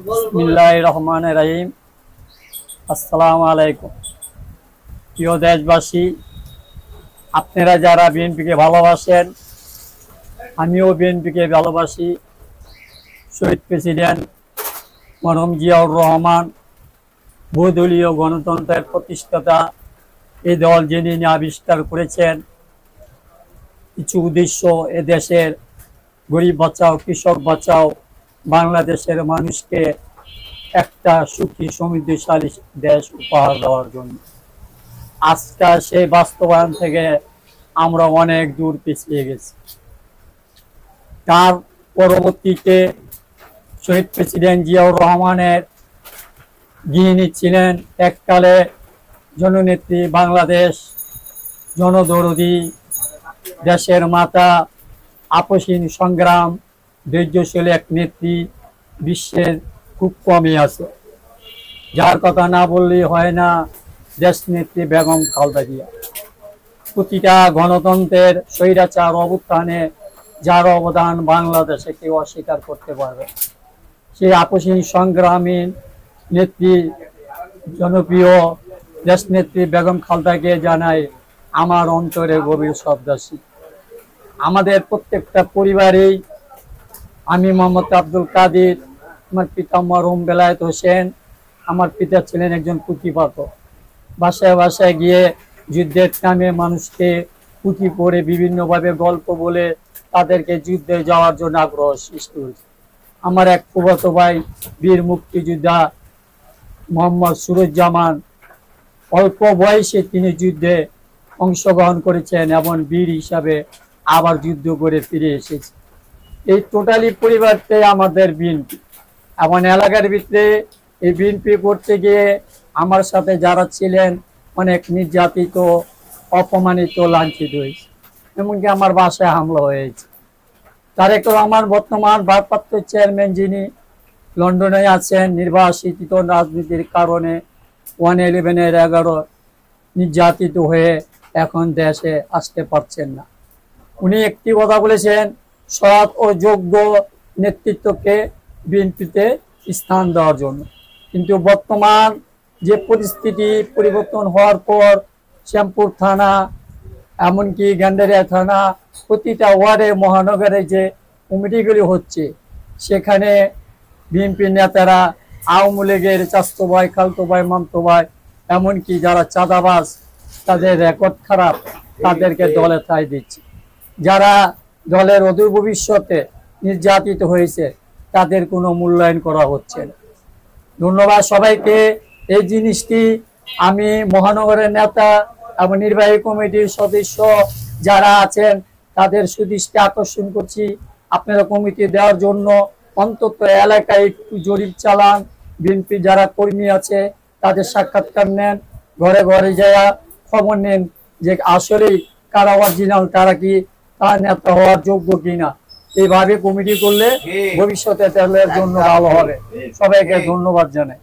বিসমিল্লাহির রহমানির রহিম। আসসালামু আলাইকুম। প্রিয় দেশবাসী, আপনারা যারা বিএনপিকে ভালোবাসেন, আমিও বিএনপিকে ভালোবাসি। শহীদ প্রেসিডেন্ট মরহুম জিয়াউর রহমান বহুদলীয় গণতন্ত্রের প্রতিষ্ঠাতা। এই দল যিনি আবিষ্কার করেছেন, কিছু উদ্দেশ্য এ দেশের গরিব বাঁচাও, কৃষক বাঁচাও, বাংলাদেশের মানুষকে একটা সুখী সমৃদ্ধশালী দেশ উপহার দেওয়ার জন্য। আজকাল সেই বাস্তবায়ন থেকে আমরা অনেক দূর পিছিয়ে গেছি। তার পরবর্তীতে শহীদ প্রেসিডেন্ট জিয়াউর রহমানের যিনি ছিলেন এককালে জননেত্রী, বাংলাদেশ জনদরদী, দেশের মাতা, আপসহীন সংগ্রাম, ধৈর্যশীল এক নেত্রী বিশ্বের খুব কমই আছে। যার কথা না বললেই হয় না, দেশ নেত্রী বেগম খালেদা জিয়া। প্রতিটা গণতন্ত্রের স্বৈরাচার অভ্যুত্থানে যার অবদান বাংলাদেশে কেউ অস্বীকার করতে পারবে। সেই আপসহীন সংগ্রামী নেত্রী, জনপ্রিয় দেশ নেত্রী বেগম খালেদাকে জানাই আমার অন্তরে গভীর শ্রদ্ধাশীল। আমাদের প্রত্যেকটা পরিবারেই, আমি মোহাম্মদ আব্দুল কাদির, আমার পিতা মরহুম বেলায়েত হোসেন, আমার পিতা ছিলেন একজন পুঁথিপাঠক। বাসায় বাসায় গিয়ে যুদ্ধের নামে মানুষকে পুঁথি পড়ে বিভিন্নভাবে গল্প বলে তাদেরকে যুদ্ধে যাওয়ার জন্য আগ্রহ সৃষ্টি হয়েছে। আমার এক ফুফাতো ভাই বীর মুক্তিযোদ্ধা মোহাম্মদ সুরুজ্জামান, অল্প বয়সে তিনি যুদ্ধে অংশগ্রহণ করেছেন এবং বীর হিসাবে আবার যুদ্ধ করে ফিরে এসেছে। এই টোটালি পরিবারটাই আমাদের বিএনপি। এমন এলাকার ভিতরে এই বিএনপি করতে গিয়ে আমার সাথে যারা ছিলেন অনেক নির্যাতিত, অপমানিত, লাঞ্ছিত হয়েছে। এমনকি আমার বাসায় হামলা হয়েছে। তারেক রহমান বর্তমান ভারপ্রাপ্ত চেয়ারম্যান, যিনি লন্ডনে আছেন নির্বাসিত রাজনীতির কারণে 111-11 নির্যাতিত হয়ে এখন দেশে আসতে পারছেন না। উনি একটি কথা বলেছেন, সৎ ও যোগ্য নেতৃত্বকে বিএনপিতে স্থান দেওয়ার জন্য। কিন্তু বর্তমান যে পরিস্থিতি পরিবর্তন হওয়ার পর শ্যামপুর থানা, এমনকি গান্ডারিয়া থানা, প্রতিটা ওয়ার্ডে, মহানগরে যে কমিটিগুলি হচ্ছে, সেখানে বিএনপি নেতারা আওয়ামী লীগের চাচতো ভাই, খালতো ভাই, মামতো ভাই, এমনকি যারা চাঁদাবাজ, তাদের রেকর্ড খারাপ, তাদেরকে দলে ঠাঁই দিচ্ছে। যারা দলের অদূর ভবিষ্যতে নির্যাতিত হয়েছে, তাদের কোনো মূল্যায়ন করা হচ্ছে না। ধন্যবাদ সবাইকে। এই জিনিসটি আমি মহানগরের নেতা এবং নির্বাহী কমিটির সদস্য যারা আছেন তাদের সুদৃষ্টি আকর্ষণ করছি, আপনারা কমিটি দেওয়ার জন্য অন্তত এলাকায় একটু জরিপ চালান। বিএনপি যারা কর্মী আছে তাদের সাক্ষাৎকার নেন, ঘরে ঘরে যাওয়া খবর নেন যে আসলেই কারা অরিজিনাল, তারা কি তার নেতা হওয়ার যোগ্য কিনা। এইভাবে কমিটি করলে ভবিষ্যতে দলের জন্য ভালো হবে। সবাইকে ধন্যবাদ জানাই।